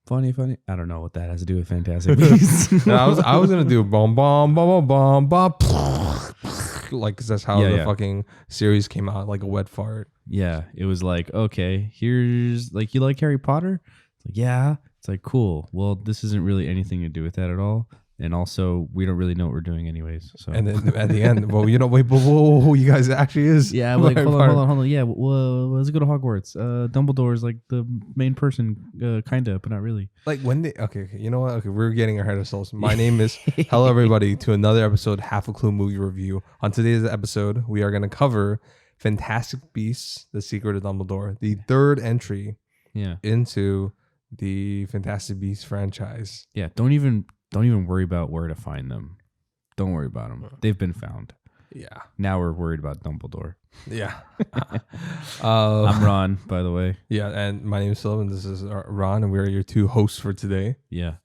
Funny. I don't know what that has to do with Fantastic Beasts. No, I was gonna do bomb bomb bomb bomb bomb, like 'cause that's how the fucking series came out, like a wet fart. Yeah, it was like, okay, here's like, you like Harry Potter? It's like, yeah. It's like, cool. Well, this isn't really anything to do with that at all. And also, we don't really know what we're doing anyways. So. And then at the end, well, wait, whoa, you guys actually is. Yeah, like, hold on. Yeah, well, let's go to Hogwarts. Dumbledore's like the main person, kind of, but not really. Like when they, okay, you know what? Okay, we're getting ahead of ourselves. My name is, hello everybody, to another episode, Half a Clue Movie Review. On today's episode, we are going to cover Fantastic Beasts, The Secret of Dumbledore, the third entry into the Fantastic Beasts franchise. Yeah, don't even worry about where to find them. Don't worry about them. They've been found. Yeah. Now we're worried about Dumbledore. Yeah. I'm Ron, by the way. Yeah, and my name is Sullivan. This is Ron, and we are your two hosts for today. Yeah.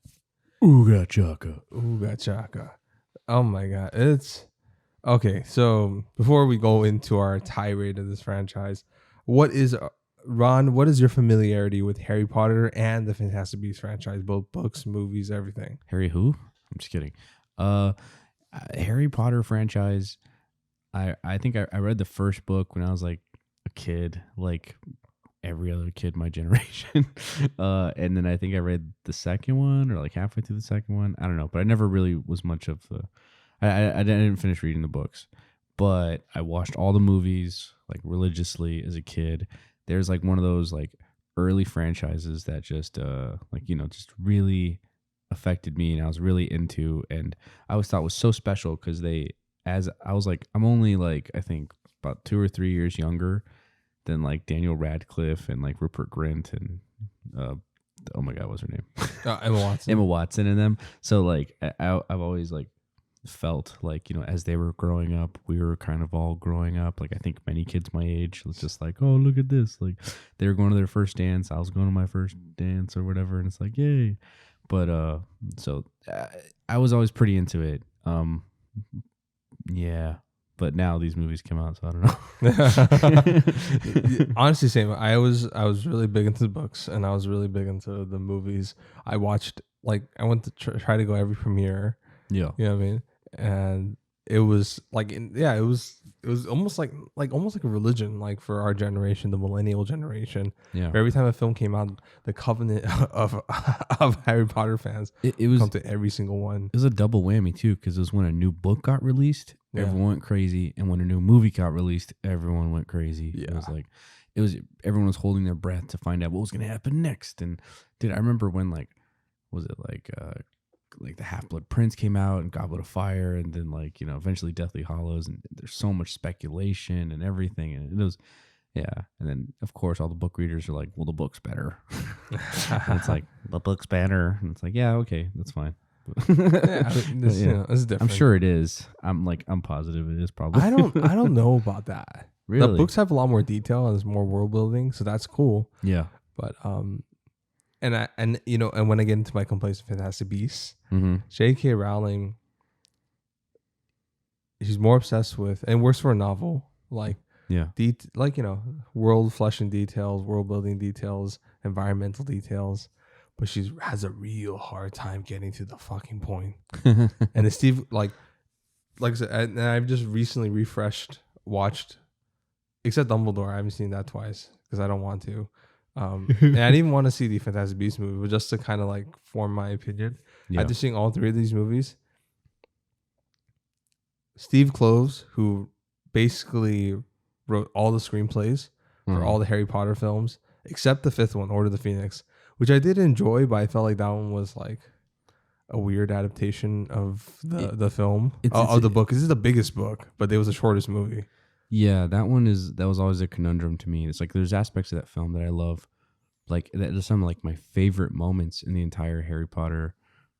Ooga chaka. Oh my god. It's okay. So before we go into our tirade of this franchise, Ron, what is your familiarity with Harry Potter and the Fantastic Beasts franchise? Both books, movies, everything. Harry who? I'm just kidding. Harry Potter franchise. I think I read the first book when I was like a kid, like every other kid my generation. And then I think I read the second one or like halfway through the second one. I don't know, but I never really was much of the. I didn't finish reading the books, but I watched all the movies like religiously as a kid. There's like one of those like early franchises that just just really affected me and I was really into, and I always thought was so special because I'm only like I think about 2 or 3 years younger than like Daniel Radcliffe and like Rupert Grint and oh my god, what's her name? Emma Watson and them. So like I've always like felt like, as they were growing up, we were kind of all growing up. Like I think many kids my age was just like, oh, look at this. Like they were going to their first dance. I was going to my first dance or whatever. And it's like, yay. But so I was always pretty into it. Yeah. But now these movies come out, so I don't know. Honestly, same. I was really big into the books, and I was really big into the movies. I watched I went to try to go every premiere. Yeah, you know what I mean. And it was like, it was almost like a religion, like for our generation, the millennial generation. Yeah. Every time a film came out, the covenant of Harry Potter fans it was come to every single one. It was a double whammy too, because it was when a new book got released, everyone went crazy, and when a new movie got released, everyone went crazy. Yeah. It was everyone was holding their breath to find out what was going to happen next. And dude, I remember when the Half-Blood Prince came out and Goblet of Fire, and then eventually Deathly Hallows, and there's so much speculation and everything, and it was and then of course all the book readers are like, well, the book's better. And it's like, the book's better, and it's like, yeah, okay, that's fine. This is different. I'm sure it is. I'm positive it is probably. I don't know about that. Really? The books have a lot more detail and there's more world building, so that's cool. Yeah. But and when I get into my complaints with Fantastic Beasts, J.K. Rowling, she's more obsessed with, and works for a novel, world fleshing details, world building details, environmental details, but she has a real hard time getting to the fucking point. And the Steve, like I said, and I've just recently watched, except Dumbledore. I haven't seen that twice because I don't want to. And I didn't even want to see the Fantastic Beasts movie, but just to kind of like form my opinion. Yeah. After seeing all three of these movies, Steve Kloves, who basically wrote all the screenplays for all the Harry Potter films, except the fifth one, Order of the Phoenix, which I did enjoy, but I felt like that one was like a weird adaptation of the film, of the book. This is the biggest book, but it was the shortest movie. Yeah, that was always a conundrum to me. It's like there's aspects of that film that I love. Like there's some like my favorite moments in the entire Harry Potter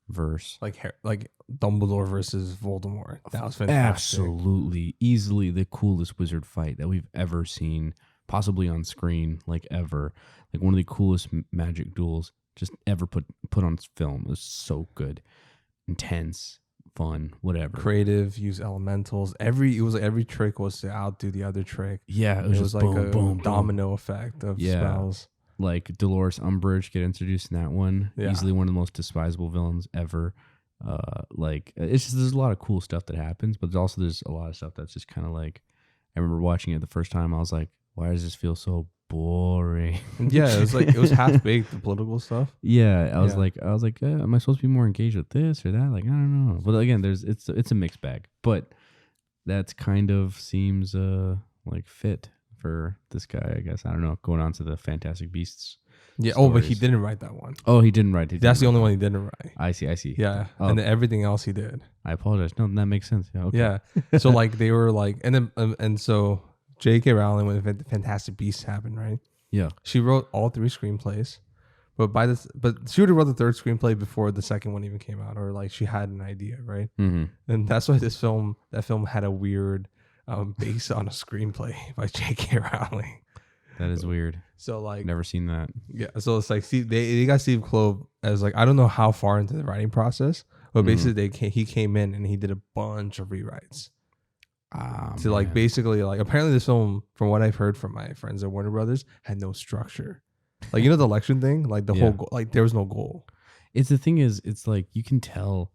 verse. Like Dumbledore versus Voldemort. That was fantastic. Absolutely. Easily the coolest wizard fight that we've ever seen, possibly on screen, like ever. Like one of the coolest magic duels just ever put on film. It was so good. Intense. fun, whatever. creative, use elementals. Every trick was to outdo the other trick. Yeah, it was just like boom, a boom, domino effect of Yeah. spells. Like Dolores Umbridge get introduced in that one. Yeah. Easily one of the most despisable villains ever. Like it's just there's a lot of cool stuff that happens, but there's a lot of stuff that's just kind of like. I remember watching it the first time. I was like, why does this feel so boring? Yeah, it was like it was half baked, the political stuff. Yeah, I was Yeah. like, am I supposed to be more engaged with this or that? Like, I don't know. But again, it's a mixed bag. But that's kind of seems like fit for this guy, I guess. I don't know. Going on to the Fantastic Beasts. Yeah. Oh, but he stories. didn't write that one. Oh, he didn't write it. That's the only one he didn't write. I see. Yeah, Oh, and then everything else he did. I apologize. No, that makes sense. Yeah. Okay. Yeah. So like they were like, and then and so J.K. Rowling, when Fantastic Beasts happened, right? Yeah. She wrote all 3 screenplays, but she would have wrote the 3rd screenplay before the 2nd one even came out, or like she had an idea, right? Mm-hmm. And that's why that film had a weird based on a screenplay by J.K. Rowling. That is weird. So like, Never seen that. yeah. So it's like, see, they got Steve Kloves as like, I don't know how far into the writing process, but basically he came in and he did a bunch of rewrites. To like basically like apparently this film, from what I've heard from my friends at Warner Brothers, had no structure. Like, you know, the election thing, like the whole goal, like there was no goal. It's the thing is, it's like you can tell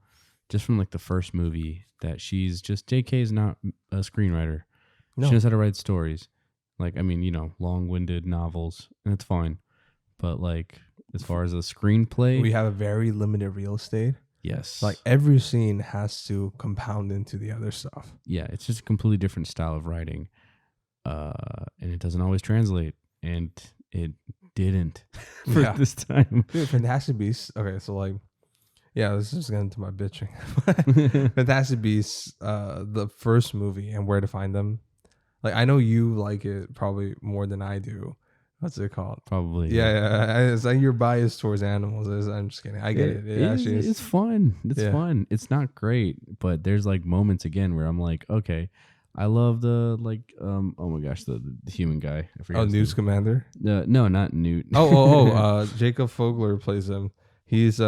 just from like the first movie that she's just JK is not a screenwriter. No. She knows how to write stories. Like, I mean, you know, long-winded novels, and it's fine. But like as far as a screenplay, We have a very limited real estate. yes, Like every scene has to compound into the other stuff. yeah, it's just a completely different style of writing, and it doesn't always translate, and it didn't for Yeah. this time. Dude, Fantastic Beasts. Okay, so like, yeah, this is getting into my bitching. Fantastic Beasts, the first movie and Where to Find Them. Like, I know you like it probably more than I do. What's it called? Probably, Yeah. It's like you're biased towards animals. I'm just kidding. I get it. It actually is. It's fun. It's Yeah. fun. It's not great, but there's like moments again where I'm like, okay, I love the like, oh my gosh, the human guy. I forget. Oh, his News name. Commander. No, not Newt. Jacob Fogler plays him. He's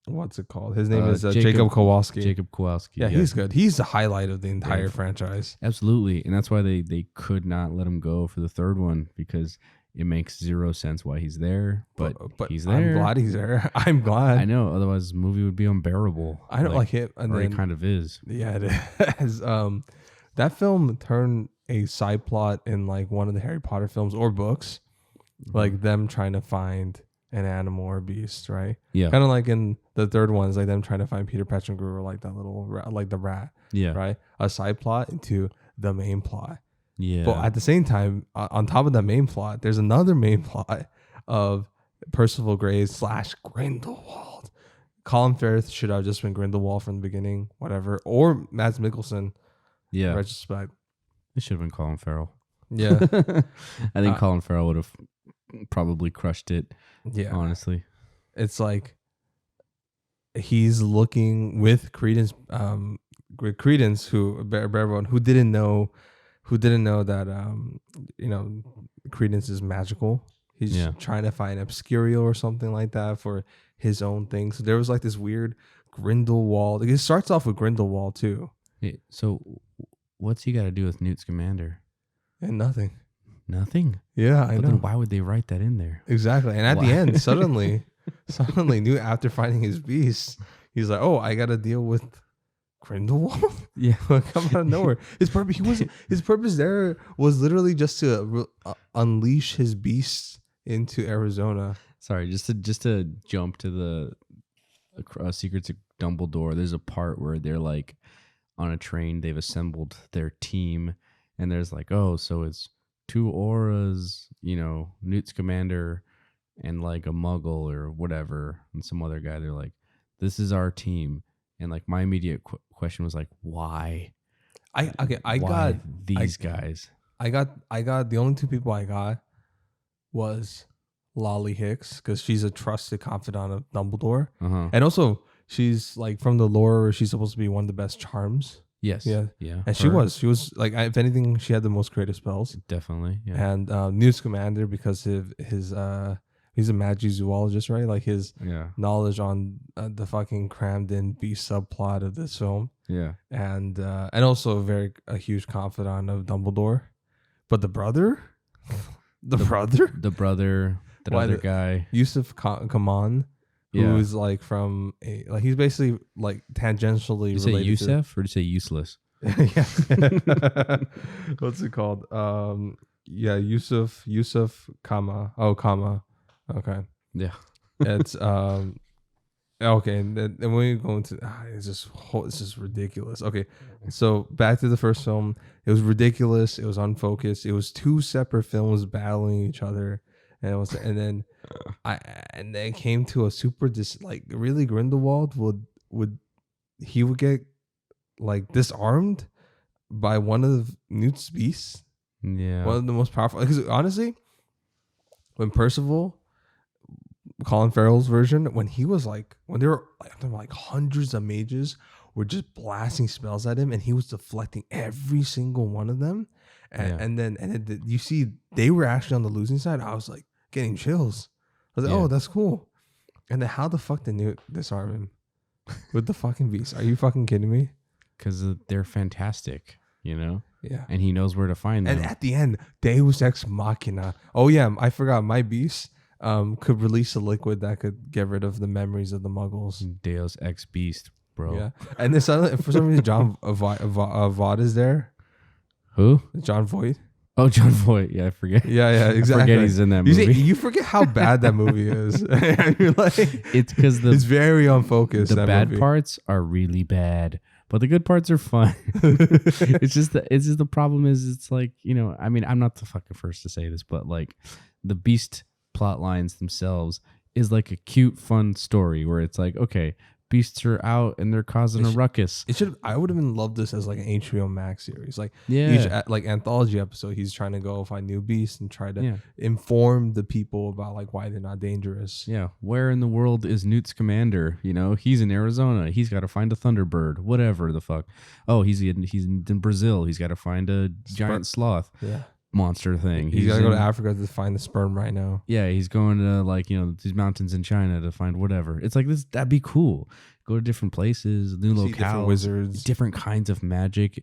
what's it called? His name is Jacob Kowalski. Jacob Kowalski. Yeah, he's good. He's the highlight of the entire franchise. Absolutely, and that's why they could not let him go for the 3rd one, because it makes 0 sense why he's there, but he's there. I'm glad he's there. I'm glad. I know, otherwise the movie would be unbearable. I don't like it. And or then, it kind of is. yeah, it is. That film turned a side plot in like one of the Harry Potter films or books, like them trying to find an animal or beast, right? Yeah. Kind of like in the 3rd one, is like them trying to find Peter Pettigrew or like that little rat, like the rat, Yeah. right? A side plot into the main plot. Yeah. But at the same time, on top of that main plot, there's another main plot of Percival Graves / Grindelwald. Colin Firth should have just been Grindelwald from the beginning, whatever, or Mads Mikkelsen. Yeah. Retrospect. It should have been Colin Farrell. Yeah. I think Colin Farrell would have probably crushed it. Yeah. Honestly. It's like he's looking with Credence, who everyone who didn't know that you know, Credence is magical. He's trying to find Obscurial or something like that for his own thing. So there was like this weird Grindelwald. It starts off with Grindelwald too. Hey, so what's he got to do with Newt Scamander? And nothing. Nothing. Yeah, I But know. then why would they write that in there? Exactly. And at the end, suddenly Newt, after finding his beast, he's like, "Oh, I got to deal with Grindelwald." Yeah, come out of nowhere. His purpose there was literally just to unleash his beasts into Arizona. Sorry, just to jump to the Secrets of Dumbledore. There's a part where they're like on a train. They've assembled their team, and there's like, oh, so it's 2 auras, you know, Newt Scamander and like a Muggle or whatever, and some other guy. They're like, this is our team, and like my immediate question was like, why? I got these guys. I got the only 2 people I got was Lolly Hicks, because she's a trusted confidant of Dumbledore, and also she's like from the lore, she's supposed to be one of the best charms. Yes. Yeah. And she was like, if anything, she had the most creative spells. Definitely. Yeah. And Newt Scamander, because of his He's a magizoologist, right? Like his Yeah. knowledge on the fucking crammed in beast subplot of this film, Yeah. and also a huge confidant of Dumbledore. But the brother, the brother, That Why other the- guy. Yusuf Kaman, Yeah. who's like from he's basically like tangentially Did you say related Yusef or did you say useless? yeah. What's it called? Yeah, Yusuf Kama. Oh, Kama. Okay. Yeah. It's okay, and then when we go into it's just ridiculous. Okay. So back to the first film. It was ridiculous, it was unfocused. It was two separate films battling each other. And then it came to a super really Grindelwald would get like disarmed by one of Newt's beasts, Yeah. one of the most powerful. Because honestly, when Percival, Colin Farrell's version, when there were like hundreds of mages were just blasting spells at him, and he was deflecting every single one of them, and then you see they were actually on the losing side. I was like getting chills. I was like, oh, that's cool. And then how the fuck did Newt disarm him with the fucking beast? Are you fucking kidding me? Because they're fantastic, you know? Yeah. And he knows where to find them. And at the end, Deus Ex Machina. Oh yeah, I forgot. My beast could release a liquid that could get rid of the memories of the Muggles. Deus Ex Beast, bro. Yeah. And this for some reason, John Voight is there. Who? John Voight. Oh, John Voight. Yeah, I forget. Yeah, exactly. I forget he's in that movie. You forget how bad that movie is. You're like, it's because it's very unfocused. The bad parts are really bad, but the good parts are fun. It's just the problem is it's like, you know, I mean, I'm not the fucking first to say this, but like the Beast plot lines themselves is like a cute, fun story where it's like, okay, beasts are out and they're causing a ruckus. I would have loved this as like an HBO Max series, like Yeah, each like anthology episode. He's trying to go find new beasts and try to yeah, inform the people about like why they're not dangerous. yeah. Where in the world is Newt's commander? You know, he's in Arizona. He's got to find a thunderbird. Whatever the fuck. Oh, he's in Brazil. He's got to find a giant sloth. Yeah. Monster thing. He's got to go to Africa to find the sperm right now. Yeah, he's going to like, you know, these mountains in China to find whatever. It's like this. That'd be cool. Go to different places, new locales, different wizards, different kinds of magic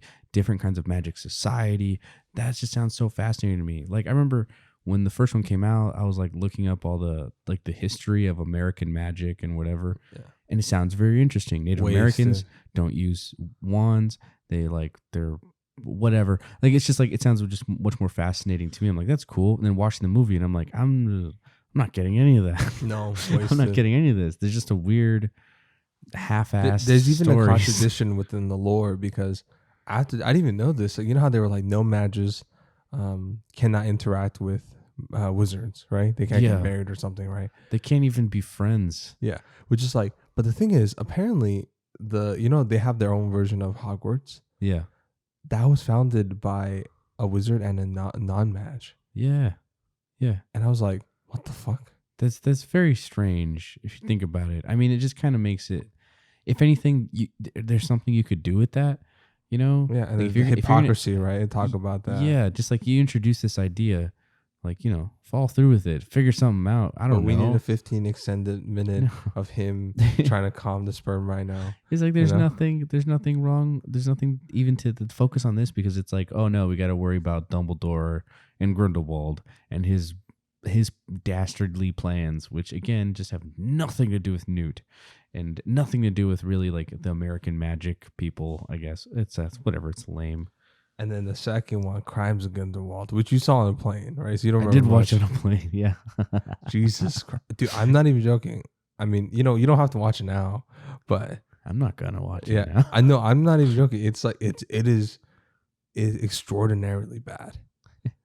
society. That just sounds so fascinating to me. Like I remember when the first one came out, I was like looking up all the like the history of American magic and whatever. Yeah. And it sounds very interesting. Native Americans don't use wands. They're whatever. Like it's just like it sounds just much more fascinating to me. I'm like, that's cool. And then watching the movie and I'm like, I'm not getting any of that. No, I'm not getting any of this. There's just a weird half-assed There's even stories. a contradiction within the lore because I didn't even know this. Like, you know how they were like no mages cannot interact with wizards, right? They can't get married or something, right? They can't even be friends. Yeah, which is like, but the thing is, apparently they have their own version of Hogwarts. Yeah, that was founded by a wizard and a non-mage. Yeah, yeah. And I was like, what the fuck? That's very strange if you think about it. I mean, it just kind of makes it. If anything, there's something you could do with that, you know? Yeah, and like if hypocrisy, right? And talk about that. Yeah, just like you introduce this idea, like, you know, fall through with it, figure something out. I don't know. We need a 15 extended minute of him trying to calm the sperm right now. It's like there's nothing wrong. There's nothing even to focus on this because it's like, oh no, we got to worry about Dumbledore and Grindelwald and his dastardly plans, which again just have nothing to do with Newt and nothing to do with really like the American magic people. I guess it's whatever. It's lame. And then the second one, Crimes of Grindelwald, which you saw on a plane, right? So you don't. I did watch it on a plane. Yeah. Jesus Christ, dude! I'm not even joking. I mean, you know, you don't have to watch it now, but I'm not gonna watch it now. I know. I'm not even joking. It's like it is extraordinarily bad.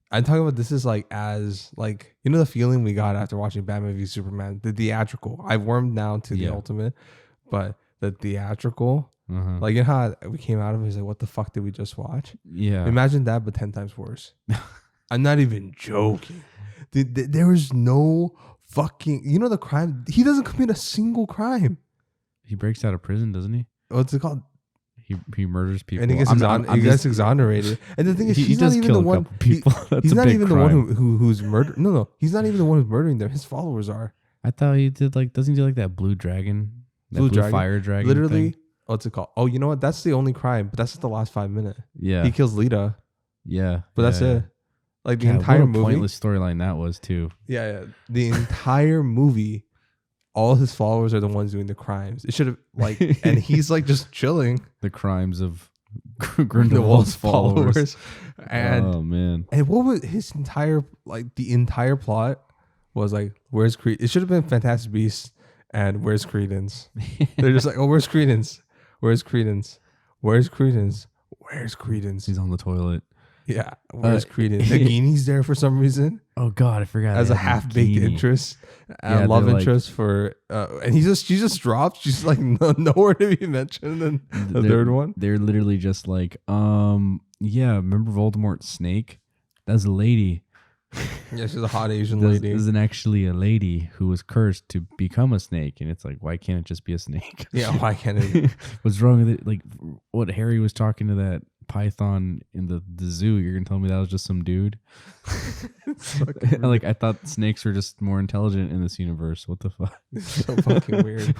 I'm talking about this is like as like, you know, the feeling we got after watching Batman v Superman, the theatrical. I've wormed down to the ultimate, but the theatrical, like, you know how we came out of it, it's like, what the fuck did we just watch? Yeah. Imagine that, but 10 times worse. I'm not even joking. There is no fucking, you know, the crime. He doesn't commit a single crime. He breaks out of prison, doesn't he? What's it called? He murders people. And he gets, exonerated. And the thing is, he he's does not even kill the a one. couple people. That's He's a not big even crime. the one who's murdered. No, he's not even the one who's murdering them. His followers are. I thought he did like. Doesn't he do like that blue dragon? That Blue dragon? fire dragon. Literally, thing? what's it called? Oh, you know what? That's the only crime, but that's just the last 5 minutes. Yeah. He kills Lita, Yeah. but that's yeah. it. Like the God, entire what a movie. pointless storyline that was too. Yeah. The entire movie, all his followers are the ones doing the crimes. It should have like, and he's like just chilling. The crimes of Grindelwald's Grindelwald's followers. And Oh man. and what was his entire the entire plot was like, where's Creed? It should have been Fantastic Beasts and where's Credence? They're just like, oh, where's Credence? Where's Credence? Where's Credence? Where's Credence? He's on the toilet. Yeah, where's Credence? Nagini's there for some reason Oh God, I forgot. as they a had half-baked Nagini. interest, Yeah, love they're like- interest for, and she just drops. She's like nowhere to be mentioned in the They're- third one. They're literally just like, yeah, remember Voldemort's snake? That's a lady. Yeah, she's a hot Asian This lady. isn't actually a lady who was cursed to become a snake, and it's like, why can't it just be a snake? Yeah, why can't it? What's wrong with it? Like, what Harry was talking to that python in the zoo? You're gonna tell me that was just some dude? Like, I thought snakes were just more intelligent in this universe. What the fuck? It's so fucking weird.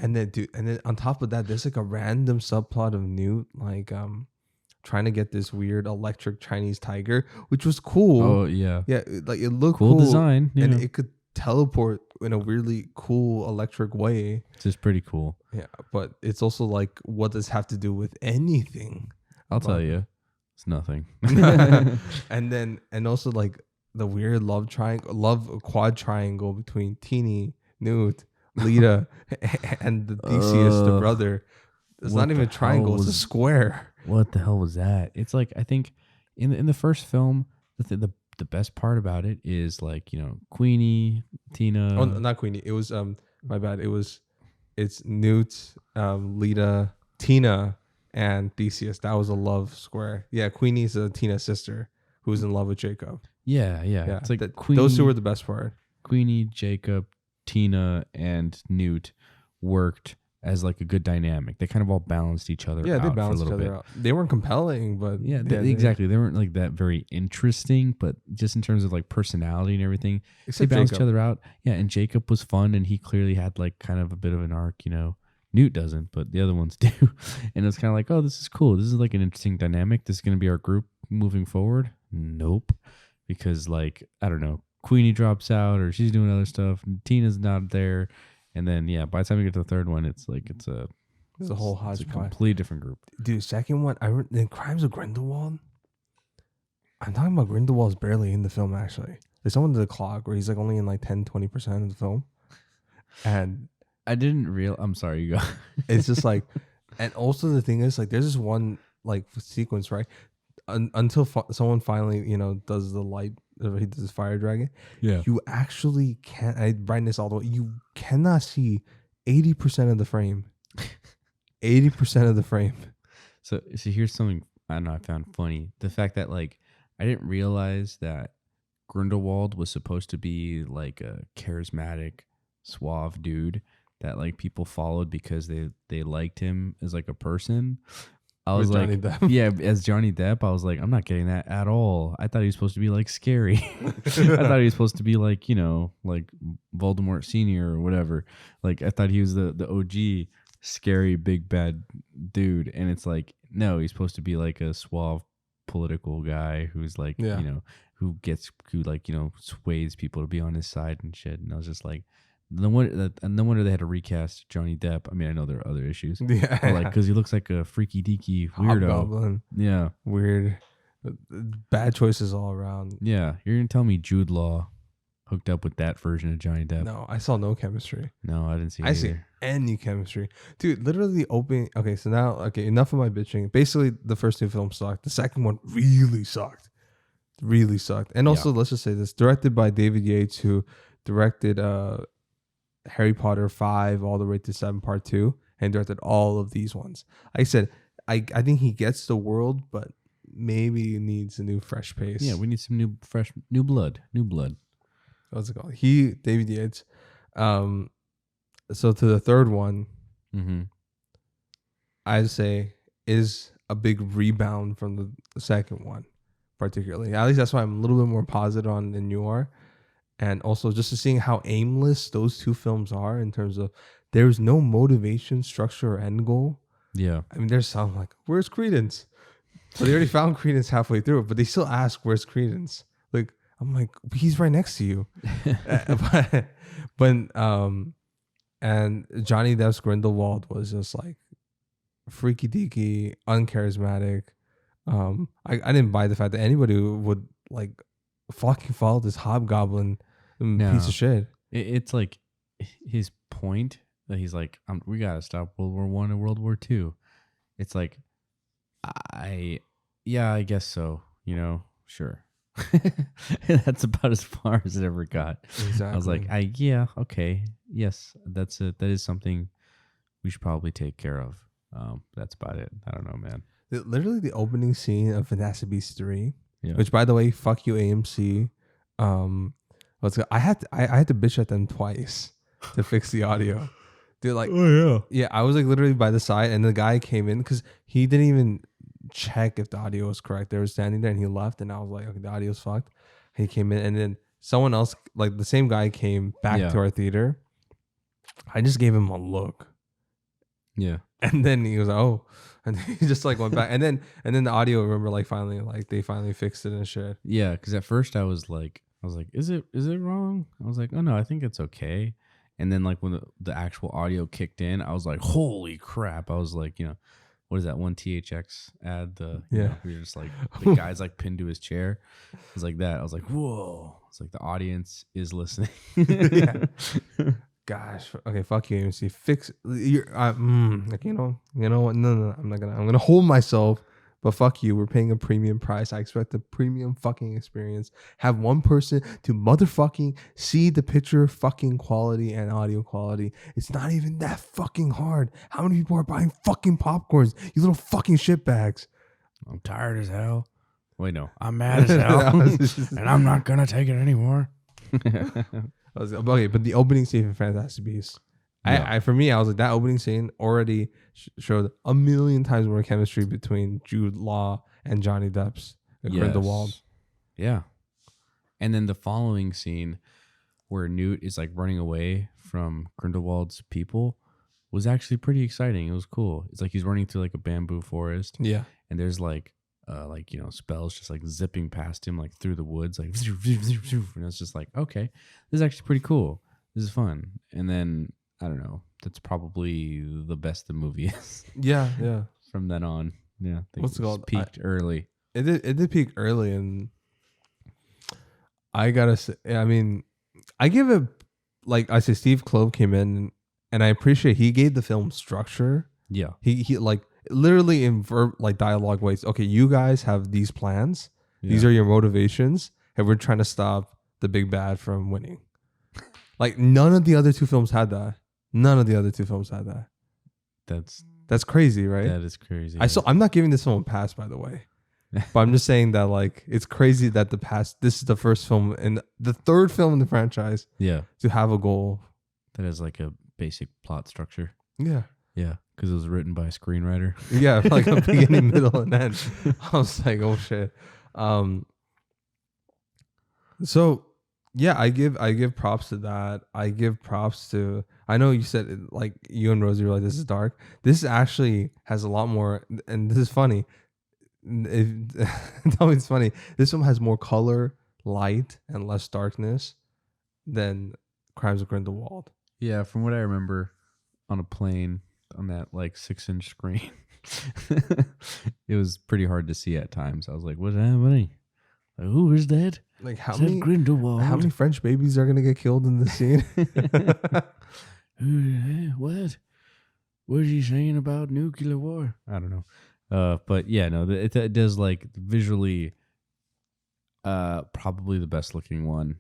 And then on top of that, there's like a random subplot of Newt like trying to get this weird electric Chinese tiger, which was cool. Oh yeah, Yeah, like it looked cool design. and Yeah, it could teleport in a weirdly cool electric way. it's just pretty cool. Yeah, but it's also like, what does have to do with anything? I'll tell But- you, it's nothing. and also like the weird love quad triangle between Teeny, Newt, Lita, and the Theseus, the brother. It's what not even a the triangle; hell it's a was- square. What the hell was that? It's like, I think in the first film, the best part about it is like, you know, Queenie, Tina. Oh, not Queenie. It was my bad. It's Newt, Lita, Tina, and Theseus. That was a love square. Yeah, Queenie's Tina's sister who's in love with Jacob. Yeah. Yeah, It's like those two were the best part. Queenie, Jacob, Tina, and Newt worked as like a good dynamic. They kind of all balanced each other Yeah, out they for a balanced each little other bit. out. They weren't compelling, but Yeah, exactly. They weren't like that very interesting, but just in terms of like personality and everything, Except they balanced Jacob. each other out. Yeah, and Jacob was fun, and he clearly had like kind of a bit of an arc, you know. Newt doesn't, but the other ones do. And it's kind of like, oh, this is cool. This is like an interesting dynamic. This is going to be our group moving forward. Nope. Because like, I don't know, Queenie drops out or she's doing other stuff. And Tina's not there. And then, yeah, by the time we get to the third one, it's like, it's a whole it's a hodgepodge. completely different group. Dude, second one, the Crimes of Grindelwald. I'm talking about Grindelwald's barely in the film, actually. There's someone to the clock where he's like only in like 10-20% of the film. And I didn't I'm sorry, you go. it's just like, and also the thing is, like, there's this one like sequence, right? Until someone finally, you know, does the light, he does the fire dragon. Yeah. You actually can't, I brightness all the way, you cannot see 80% of the frame. 80% of the frame. So here's something I don't know I found funny. The fact that like I didn't realize that Grindelwald was supposed to be like a charismatic, suave dude that like people followed because they liked him as like a person. I was With like, Johnny Depp. yeah, as Johnny Depp, I was like, I'm not getting that at all. I thought he was supposed to be like scary. I thought he was supposed to be like, you know, like Voldemort Senior or whatever. Like I thought he was the OG scary big bad dude, and it's like, no, he's supposed to be like a suave political guy who's like, Yeah. you know, who like, you know, sways people to be on his side and shit. And I was just like, no wonder they had to recast Johnny Depp. I mean, I know there are other issues, Yeah. but like because he looks like a freaky deaky weirdo. Hobgoblin. Yeah, Weird. Bad choices all around. yeah. You're gonna tell me Jude Law hooked up with that version of Johnny Depp? No, I saw no chemistry. No, I didn't see. I see any chemistry. Dude, literally the opening. Okay, so now, okay, enough of my bitching. Basically, the first two films sucked. The second one really sucked. Really sucked. And also, let's just say this, directed by David Yates, who directed Harry Potter 5 all the way to 7 Part 2 and directed all of these ones. Like I said, I think he gets the world, but maybe needs a new fresh pace. Yeah, we need some new blood. What's it called? David Yates. So to the third one, Mm-hmm. I'd say is a big rebound from the second one, particularly. At least that's why I'm a little bit more positive on than you are. And also just seeing how aimless those two films are in terms of there's no motivation, structure, or end goal. Yeah. I mean, there's some like, where's Credence? But they already found Credence halfway through, but they still ask, where's Credence? Like, I'm like, he's right next to you. And Johnny Depp's Grindelwald was just like freaky deaky, uncharismatic. I didn't buy the fact that anybody would like fucking follow this hobgoblin piece of shit. It's like his point that he's like, we gotta stop World War I and World War II. It's like, I guess so. You know, sure. That's about as far as it ever got. Exactly. I was like, okay, yes, that's it. That is something we should probably take care of. That's about it. I don't know, man. Literally the opening scene of Fantastic Beasts 3, Yeah. which by the way, fuck you AMC. I had to bitch at them twice to fix the audio. Dude, like, oh yeah, I was like literally by the side, and the guy came in because he didn't even check if the audio was correct. They were standing there, and he left, and I was like, okay, the audio's fucked. He came in, and then someone else, like the same guy, came back to our theater. I just gave him a look. Yeah. And then he was like, oh, and he just like went back, and then the audio, remember, like finally, like they finally fixed it and shit. Yeah, because at first I was like, is it wrong? I was like, oh no, I think it's okay. And then like when the actual audio kicked in, I was like, holy crap! I was like, what is that one THX ad? You're just like the guy's like pinned to his chair. It was like that. I was like, whoa! It's like the audience is listening. Yeah. Gosh, okay, fuck you, AMC. Fix your like you know what? No, I'm gonna hold myself. But fuck you, we're paying a premium price. I expect a premium fucking experience. Have one person to motherfucking see the picture fucking quality and audio quality. It's not even that fucking hard. How many people are buying fucking popcorns? You little fucking shitbags. I'm tired as hell. Wait, no, I'm mad as hell, and I'm not gonna take it anymore. Okay, but the opening scene for Fantastic Beasts, yeah. For me, I was like, that opening scene already showed a million times more chemistry between Jude Law and Johnny Depp's Grindelwald. Yeah. And then the following scene where Newt is like running away from Grindelwald's people was actually pretty exciting. It was cool. It's like he's running through like a bamboo forest. Yeah. And there's like spells just like zipping past him like through the woods, like, and it's just like, okay, this is actually pretty cool. This is fun. And then I don't know. That's probably the best the movie is. Yeah, yeah. From then on, yeah. What's it called? Peaked early. It did peak early, and I gotta say, I mean, I give it, like I say, Steve Kloves came in, and I appreciate he gave the film structure. Yeah. He like literally in dialogue ways. Okay, you guys have these plans. Yeah. These are your motivations, and we're trying to stop the big bad from winning. Like none of the other two films had that. That's crazy, right? That is crazy. I'm not giving this film a pass, by the way. But I'm just saying that like it's crazy that this is the first film and the third film in the franchise. Yeah. To have a goal that has like a basic plot structure. Yeah. Yeah. Because it was written by a screenwriter. Yeah, like a beginning, middle, and end. I was like, oh shit. So yeah, I give props to that. I give props to. I know you said like you and Rosie were like, this is dark. This actually has a lot more, and this is funny. Tell me it's funny. This film has more color, light, and less darkness than Crimes of Grindelwald. Yeah, from what I remember, on a plane on that like 6-inch screen, it was pretty hard to see at times. I was like, "What's happening? Like, who is that? Like how many French babies are gonna get killed in this scene?" What? What is he saying about nuclear war? I don't know. But yeah, no, it does like visually, probably the best looking one.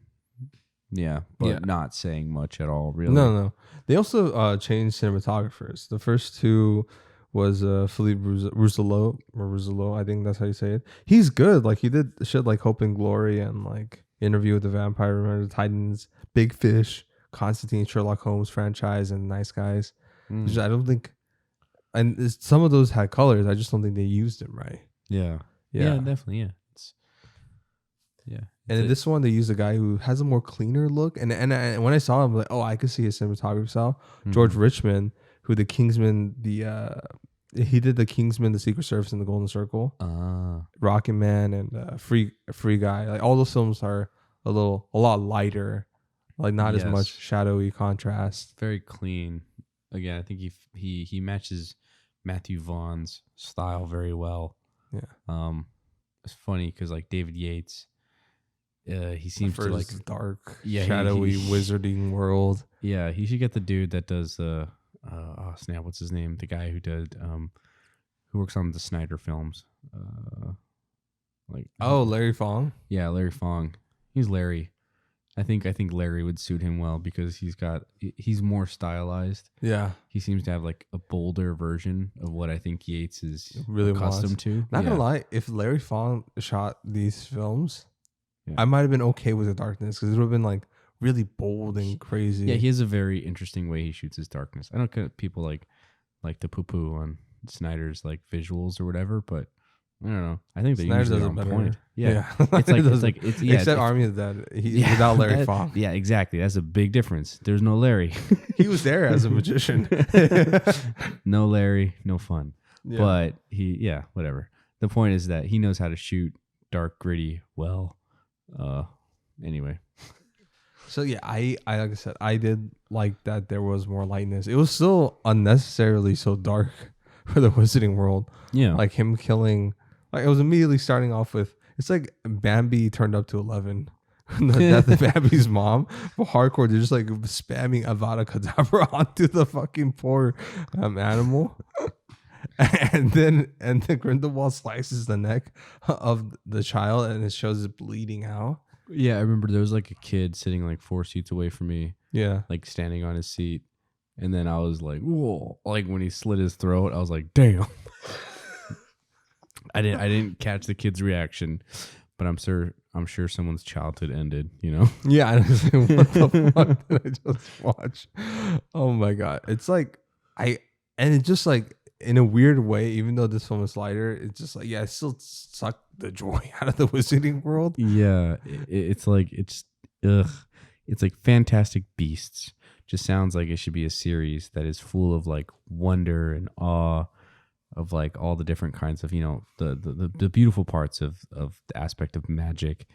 Yeah, but not saying much at all, really. No. They also changed cinematographers. The first two was Philippe Rousselot, I think that's how you say it. He's good. Like he did shit like Hope and Glory and like Interview with the Vampire, Remember the Titans, Big Fish, Constantine, Sherlock Holmes franchise, and Nice Guys. I don't think and some of those had colors. I just don't think they used them right. Yeah. Yeah. Definitely. Yeah. And in this one, they use a guy who has a more cleaner look. And when I saw him, like, oh, I could see his cinematography style. George Richmond, who the Kingsman, he did the Kingsman, the Secret Service, and the Golden Circle, Rocket Man, and Free Guy. Like all those films are a lot lighter, like not as much shadowy contrast. Very clean. Again, I think he matches Matthew Vaughn's style very well. Yeah. It's funny because like David Yates, he seems to like dark, shadowy wizarding world. Yeah, he should get the dude that does oh snap, what's his name? The guy who did who works on the Snyder films. Larry Fong. Yeah, Larry Fong. He's Larry. I think Larry would suit him well because he's more stylized. Yeah. He seems to have like a bolder version of what I think Yates is really accustomed to. Not gonna lie, if Larry Fong shot these films, I might have been okay with the darkness because it would have been like really bold and crazy. Yeah, he has a very interesting way he shoots his darkness. I don't get people like to poo-poo on Snyder's like visuals or whatever, but I don't know. I think they usually on point. Yeah. Except Army of the Dead. Without Larry Fong. Yeah, exactly. That's a big difference. There's no Larry. He was there as a magician. No Larry, no fun. Yeah. But whatever. The point is that he knows how to shoot dark, gritty well. Anyway. So yeah, I like I said, I did like that there was more lightness. It was still unnecessarily so dark for the Wizarding World. Yeah. Like him killing. Like it was immediately starting off with, it's like Bambi turned up to 11. The death of Bambi's mom. For hardcore, they're just like spamming Avada Kedavra onto the fucking poor animal. And then Grindelwald slices the neck of the child and it shows it bleeding out. Yeah, I remember there was like a kid sitting like 4 seats away from me. Yeah. Like standing on his seat. And then I was like, whoa. Like when he slit his throat, I was like, damn. I didn't catch the kid's reaction, but I'm sure someone's childhood ended, you know? Yeah, I was like, what the fuck did I just watch? Oh my god. It's like it's just like in a weird way, even though this film is lighter, it's just like, yeah, it still sucked the joy out of the Wizarding World. Yeah. It's like Fantastic Beasts. Just sounds like it should be a series that is full of like wonder and awe of like all the different kinds of, you know, the beautiful parts of the aspect of magic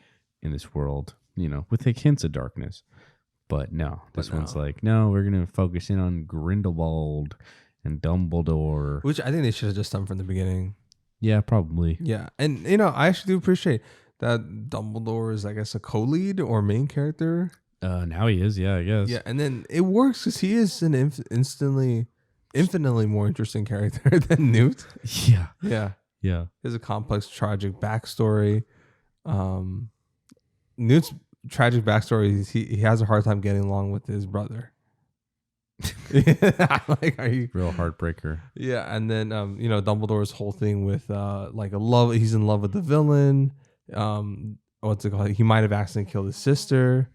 in this world, you know, with like hints of darkness. But no, this one's like, no, we're going to focus in on Grindelwald and Dumbledore. Which I think they should have just done from the beginning. Yeah, probably. Yeah. And, you know, I actually do appreciate that Dumbledore is, I guess, a co-lead or main character. Now he is, yeah, I guess. Yeah, and then it works because he is an infinitely more interesting character than Newt. Yeah. Yeah. Yeah. He has a complex, tragic backstory. Newt's tragic backstory is he has a hard time getting along with his brother. Like, are you real heartbreaker? Yeah, and then you know, Dumbledore's whole thing with like a love. He's in love with the villain. What's it called? He might have accidentally killed his sister.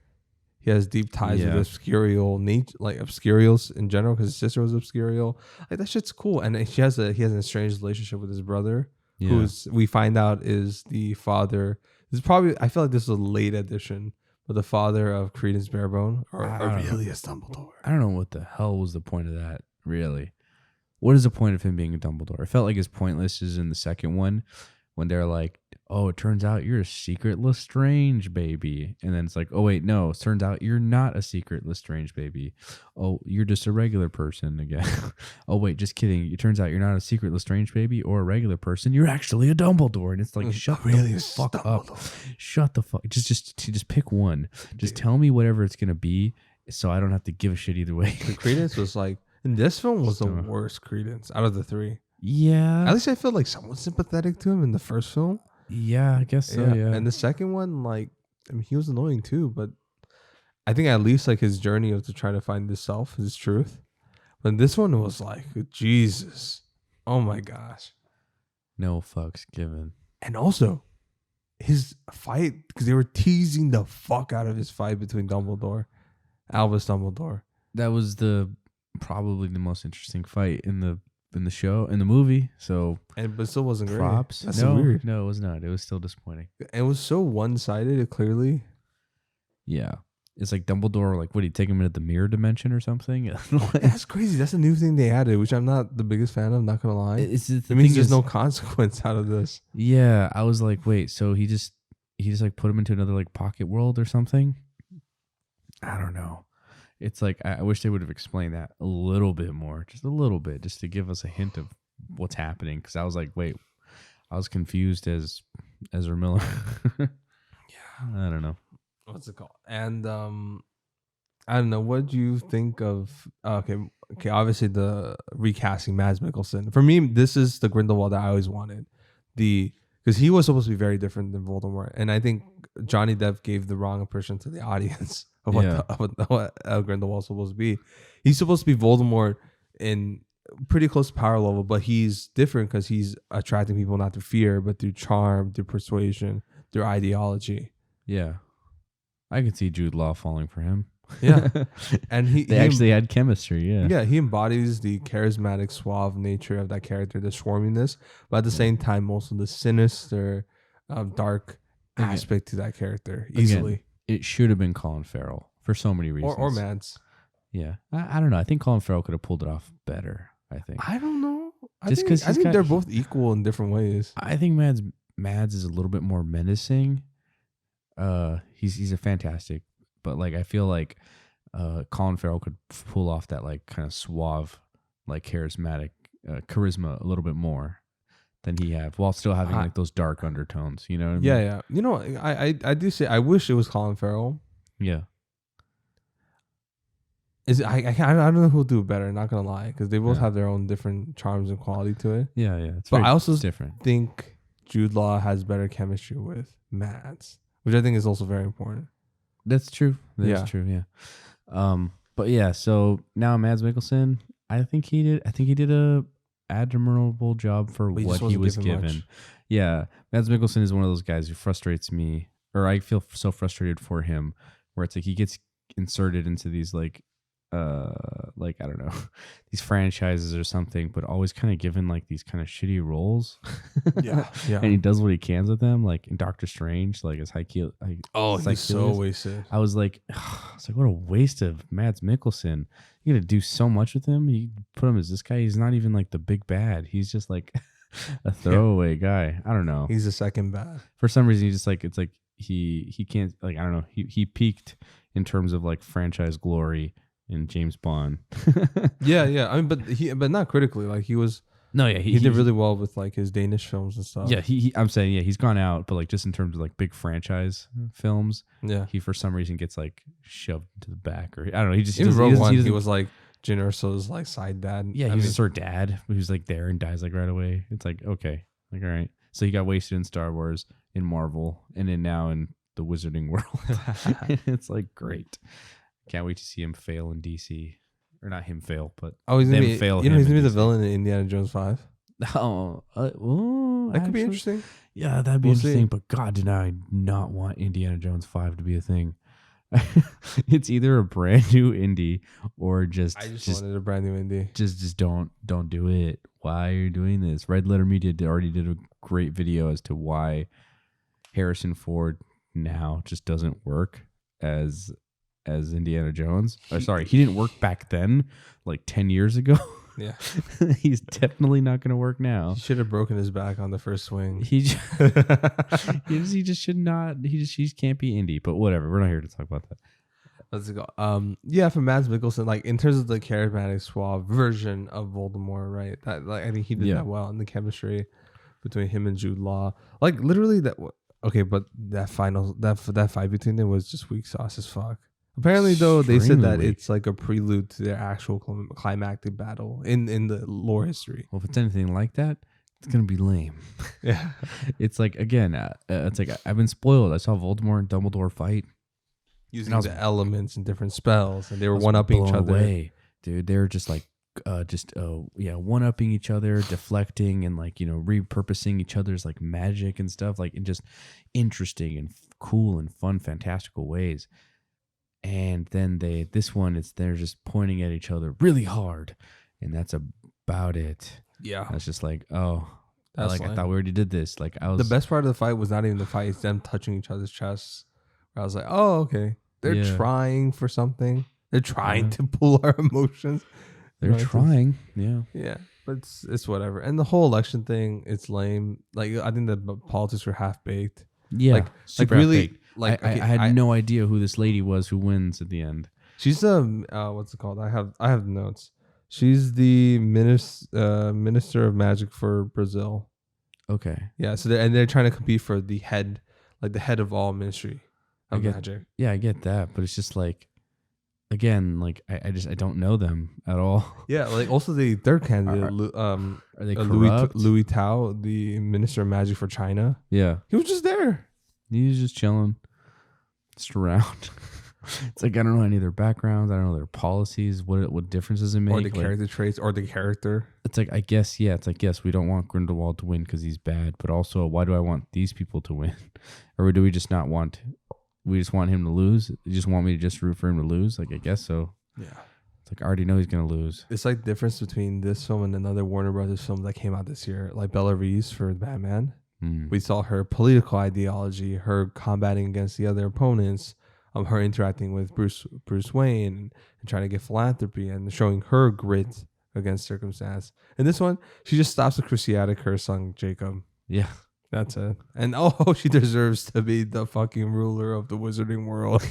He has deep ties with obscurial nature, like obscurials in general, because his sister was obscurial. Like that shit's cool, and he has an estranged relationship with his brother, who's we find out is the father. This is probably, I feel like this is a late addition, but the father of Credence Barebone or Aurelius Dumbledore. I don't know what the hell was the point of that. Really, what is the point of him being a Dumbledore? I felt like his pointless is in the second one when they're like, oh, it turns out you're a secret Lestrange baby. And then it's like, oh, wait, no, it turns out you're not a secret Lestrange baby. Oh, you're just a regular person again. Oh, wait, just kidding. It turns out you're not a secret Lestrange baby or a regular person. You're actually a Dumbledore. And it's like, shut the fuck up. Shut the fuck. Just pick one. Just tell me whatever it's going to be so I don't have to give a shit either way. The Credence was like, in this film was the worst Credence out of the three. Yeah. At least I felt like somewhat sympathetic to him in the first film. Yeah, I guess so, yeah. And the second one, like, I mean, he was annoying too, but I think at least like his journey of to try to find his self, his truth. But this one was like, Jesus. Oh my gosh. No fucks given. And also, his fight, because they were teasing the fuck out of his fight between Albus Dumbledore. That was probably the most interesting fight in the in the show, in the movie. So but it still wasn't great. props. That's so weird. No, it was not. It was still disappointing. It was so one-sided. Clearly, Yeah. It's like Dumbledore, like, what, he take him into the mirror dimension or something? that's crazy. That's a new thing they added, which I'm not the biggest fan of. Not gonna lie. It means there's no consequence out of this. Yeah, I was like, wait, so he just like put him into another like pocket world or something? I don't know. It's like I wish they would have explained that a little bit more, just a little bit, just to give us a hint of what's happening. Because I was like, wait, I was confused as Ezra Miller. Yeah, I don't know. What's it called? And I don't know. What do you think of? Okay. Obviously, the recasting Mads Mikkelsen. For me, this is the Grindelwald that I always wanted. Because he was supposed to be very different than Voldemort, and I think Johnny Depp gave the wrong impression to the audience of what Grindelwald's supposed to be. He's supposed to be Voldemort in pretty close to power level, but he's different because he's attracting people not through fear, but through charm, through persuasion, through ideology. Yeah, I could see Jude Law falling for him. Yeah, and they actually had chemistry. Yeah, he embodies the charismatic, suave nature of that character, the swarminess, but at the same time, also the sinister, dark aspect to that character. Easily, again, it should have been Colin Farrell for so many reasons, or Mads. Yeah, I don't know. I think Colin Farrell could have pulled it off better. I think. I don't know. I Just think they're both equal in different ways. I think Mads is a little bit more menacing. He's a fantastic, but like I feel like Colin Farrell could pull off that like kind of suave, like charismatic charisma a little bit more than he have, while still having like those dark undertones. You know what I mean? Yeah. You know, I do say I wish it was Colin Farrell. Yeah. I don't know who'll do it better. Not gonna lie, because they both have their own different charms and quality to it. Yeah. It's but I also different. think Jude Law has better chemistry with Mads, which I think is also very important. That's true. That's true. Yeah. But yeah. So now Mads Mikkelsen, I think he did a admirable job for what he was given. Much. Yeah. Mads Mikkelsen is one of those guys who frustrates me, or I feel so frustrated for him, where it's like he gets inserted into these like I don't know, these franchises or something, but always kind of given like these kind of shitty roles. Yeah. And he does what he can with them, like in Doctor Strange, like as he's so wasted. I was like, what a waste of Mads Mikkelsen. You got to do so much with him. You put him as this guy. He's not even like the big bad. He's just like a throwaway guy. I don't know. He's the second bad. For some reason, he just like, it's like he can't, like, I don't know. He peaked in terms of like franchise glory in James Bond. Yeah. I mean, but not critically. Like he was. No, yeah, he did really well with like his Danish films and stuff. Yeah, I'm saying, yeah, he's gone out, but like just in terms of like big franchise films, yeah, he for some reason gets like shoved to the back, or I don't know. He just in Rogue One, he was like Jyn Erso's like side dad. Yeah, he's just her dad who's like there and dies like right away. It's like, okay, like all right. So he got wasted in Star Wars, in Marvel, and then now in the Wizarding world. It's like great. Can't wait to see him fail in DC. Or not him fail, but he's gonna fail. He's gonna be the villain in Indiana Jones 5. Oh, that could be interesting. Yeah, that'd be interesting. But God, did I not want Indiana Jones 5 to be a thing? It's either a brand new indie or just wanted a brand new indie. Just don't do it. Why are you doing this? Red Letter Media already did a great video as to why Harrison Ford now just doesn't work as Indiana Jones. Sorry, he didn't work back then, like 10 years ago. Yeah. He's definitely not going to work now. He should have broken his back on the first swing. He just should not. He just can't be indie, but whatever. We're not here to talk about that. Let's go. Yeah, for Mads Mikkelsen, like in terms of the charismatic suave version of Voldemort, right? That like I think he did that well in the chemistry between him and Jude Law. Like literally that. Okay, but that fight between them was just weak sauce as fuck. Apparently, though, they said that it's like a prelude to their actual climactic battle in the lore history. Well, if it's anything like that, it's gonna be lame. Yeah, it's like again, it's like I've been spoiled. I saw Voldemort and Dumbledore fight using the elements and different spells, and they were one-upping each other. Away. Dude, they were just like one-upping each other, deflecting, and like repurposing each other's like magic and stuff, like in just interesting and cool and fun, fantastical ways. And then they're just pointing at each other really hard, and that's a about it. Yeah, I was just like, oh, that's I thought we already did this. Like I was the best part of the fight was not even the fight; it's them touching each other's chests. I was like, oh, okay, they're Yeah. trying for something. They're trying Yeah. to pull our emotions. They're Right. trying. Yeah. Yeah, but it's whatever. And the whole election thing, it's lame. Like I think the politics were half baked. Yeah. Like Super really, half-baked. like I okay, had no idea who this lady was who wins at the end. she's what's it called? I have the notes. She's the minister of magic for Brazil. Okay. Yeah, so they're trying to compete for the head, like the head of all ministry of get- magic. Yeah, I get that, but it's just like, again, like I don't know them at all. Yeah, like also the third candidate, Are they corrupt? Louis Tao, the minister of magic for China. Yeah, He was just there. he's just chilling, just around. It's like I don't know any of their backgrounds. I don't know their policies. What differences it make? Or the Like, character traits, or the character. it's like I guess yeah. It's like yes, we don't want Grindelwald to win because he's bad, but also why do I want these people to win, or do we just not want? We just want him to lose. You just want me to just root for him to lose? Like I guess so. Yeah. It's like I already know he's gonna lose. It's like the difference between this film and another Warner Brothers film that came out this year, like Bella Reese for Batman. Mm. We saw her political ideology, her combating against the other opponents, her interacting with Bruce Wayne and trying to get philanthropy and showing her grit against circumstance. In this one, she just stops the Cruciatic curse on Jacob. Yeah. That's it. And oh, she deserves to be the fucking ruler of the wizarding world.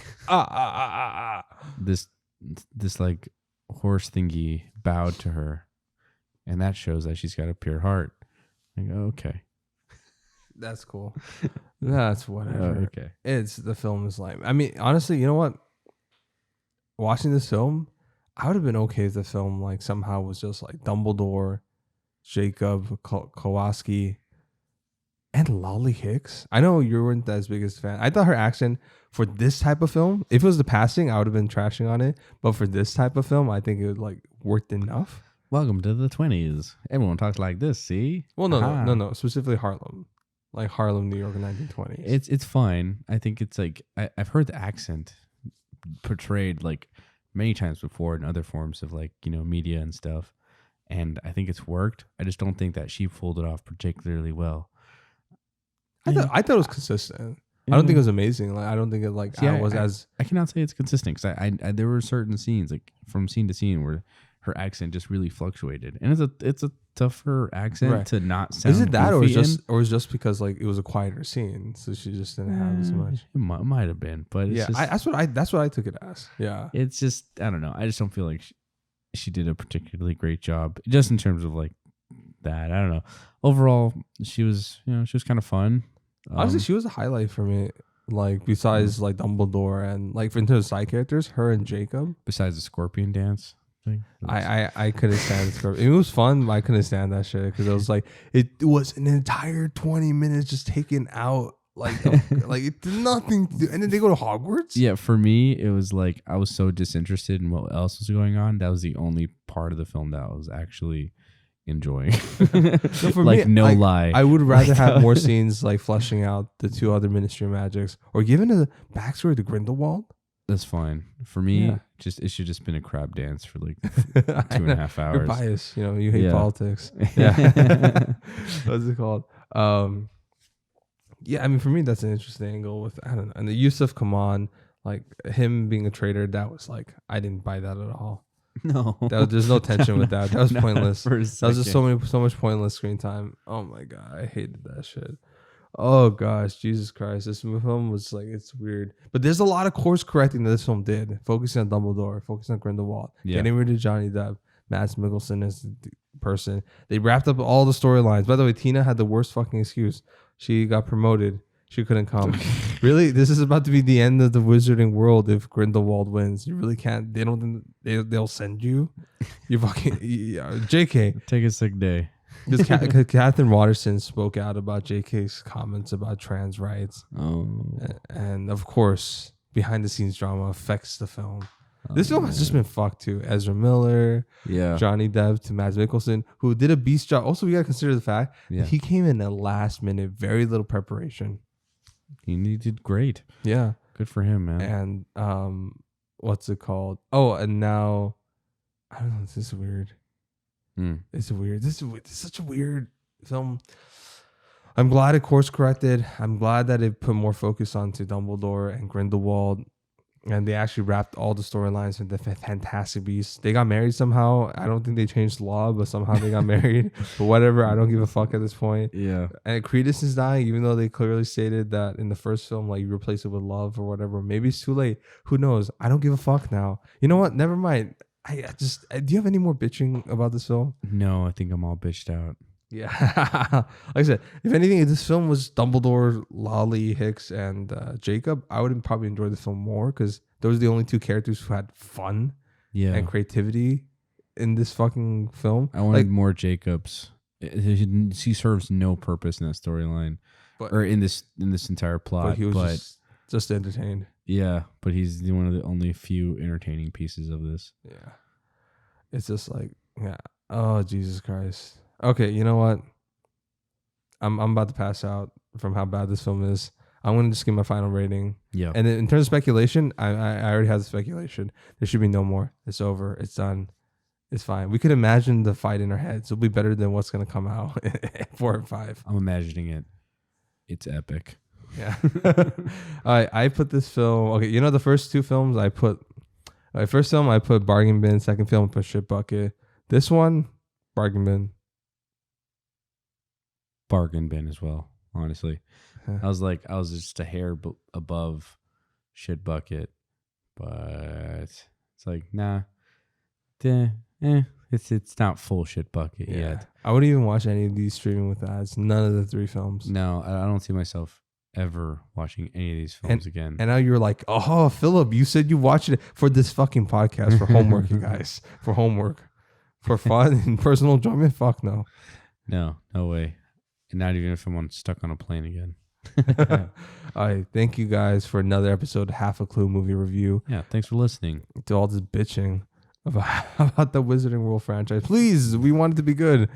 This like horse thingy bowed to her, and that shows that she's got a pure heart. Like, okay, That's cool. That's whatever. okay. The film is lame. I mean, honestly, you know what? Watching this film, I would have been okay if the film like somehow was just like Dumbledore, Jacob Kowalski, and Lolly Hicks. I know you weren't as big as a fan. I thought her accent for this type of film, if it was the passing, I would have been trashing on it. But for this type of film, I think it would like worked enough. Welcome to the 20s. Everyone talks like this. See? Well, no. Specifically Harlem, like Harlem, New York, in 1920s. It's fine. I think it's like I've heard the accent portrayed like many times before in other forms of like media and stuff, and I think it's worked. I just don't think that she pulled it off particularly well. I thought it was consistent. I don't think it was amazing. Like I don't think it like See, I cannot say it's consistent because I there were certain scenes like from scene to scene where her accent just really fluctuated, and it's a tougher accent to not sound. Is it that, or goofy is just because like it was a quieter scene, so she just didn't have as much? It might have been, but it's yeah, just, that's what I took it as. Yeah, it's just I don't know. I just don't feel like she did a particularly great job, just in terms of like that. I don't know. Overall, she was kind of fun. Honestly, she was a highlight for me. Like besides like Dumbledore and like in terms of side characters, her and Jacob. Besides the scorpion dance thing, I couldn't stand the scorpion. It was fun, but I couldn't stand that shit because it was like it was an entire 20 minutes just taken out. Like it did nothing to do. And then they go to Hogwarts. Yeah, for me, it was like I was so disinterested in what else was going on. That was the only part of the film that I was actually enjoying. So for like me, no lie, I would rather have more scenes like fleshing out the two other Ministry of Magics or giving a backstory to Grindelwald. That's fine for me. Yeah. It should just been a crab dance for like 2.5 hours. You're biased, you hate Yeah. politics. Yeah. What's it called? Yeah, I mean for me that's an interesting angle with I don't know. And the Yusuf Kaman, like him being a traitor, that was like I didn't buy that at all. No, There's no tension with that. That was Not pointless. for a That was just so much pointless screen time. Oh my god, I hated that shit. Oh gosh, Jesus Christ, this film was like it's weird, but there's a lot of course correcting that this film did, focusing on Dumbledore, focusing on Grindelwald, getting rid of Johnny Depp, Mads Mikkelsen as the person. They wrapped up all the storylines. By the way, Tina had the worst fucking excuse. She got promoted. She couldn't come. Really, this is about to be the end of the wizarding world if Grindelwald wins. You really can't. They don't. They'll send you. You fucking JK. take a sick day. Because Catherine Waterston spoke out about JK's comments about trans rights. Oh, And of course, behind the scenes drama affects the film. This film has just been fucked too. Ezra Miller, yeah. Johnny Depp to Mads Mikkelsen, who did a beast job. Also, we gotta consider the fact Yeah. that he came in at last minute, very little preparation. He did great. Yeah. Good for him, man. And what's it called? Oh, and now I don't know, this is weird. It's weird. This is such a weird film. I'm glad it course corrected. I'm glad that it put more focus onto Dumbledore and Grindelwald, and they actually wrapped all the storylines with the Fantastic Beasts. They got married somehow. I don't think they changed the law, but somehow they got married. But whatever, I don't give a fuck at this point. Yeah. And Credence is dying, even though they clearly stated that in the first film, like you replace it with love or whatever. Maybe it's too late. Who knows? I don't give a fuck now. You know what? Never mind. Do you have any more bitching about this film? No, I think I'm all bitched out. Yeah. Like I said, if anything, if this film was Dumbledore, Lolly, Hicks, and Jacob, I would probably enjoy the film more because those are the only two characters who had fun and creativity in this fucking film. I wanted more Jacobs. He serves no purpose in that storyline or in this entire plot. But he was just entertained. Yeah, but he's one of the only few entertaining pieces of this. Yeah. It's just like, yeah. Oh, Jesus Christ. Okay, you know what? I'm about to pass out from how bad this film is. I'm going to just give my final rating. Yeah. And in terms of speculation, I already have the speculation. There should be no more. It's over. It's done. It's fine. We could imagine the fight in our heads. It'll be better than what's going to come out 4 and 5. I'm imagining it. It's epic. Yeah. I put this film. Okay, you know the first two films I put. First film I put bargain bin. Second film I put shit bucket. This one, bargain bin. Bargain bin as well. Honestly, I was just a hair above shit bucket, but it's like nah, it's not full shit bucket yet. I wouldn't even watch any of these streaming with ads. None of the 3 films. No, I don't see myself ever watching any of these films again. And now you're like, oh, Philip, you said you watched it for this fucking podcast for homework, you guys. For homework. For fun and personal enjoyment? Fuck no. No way. And not even if I'm stuck on a plane again. All right. Thank you guys for another episode of Half a Clue movie review. Yeah. Thanks for listening to all this bitching about the Wizarding World franchise. Please, we want it to be good.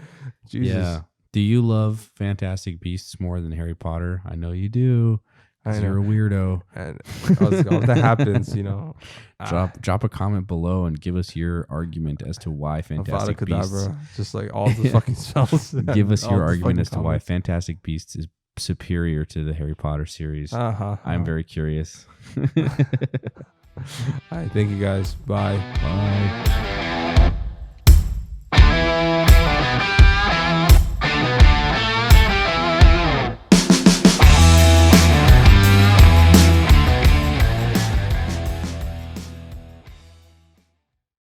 Jesus. Yeah. Do you love Fantastic Beasts more than Harry Potter? I know you do. You're a weirdo. And if that happens, you know. Drop a comment below and give us your argument as to why Fantastic Beasts. Just like all the fucking spells. Give us your argument as to why Fantastic Beasts is superior to the Harry Potter series. I'm very curious. All right, thank you guys. Bye. Bye.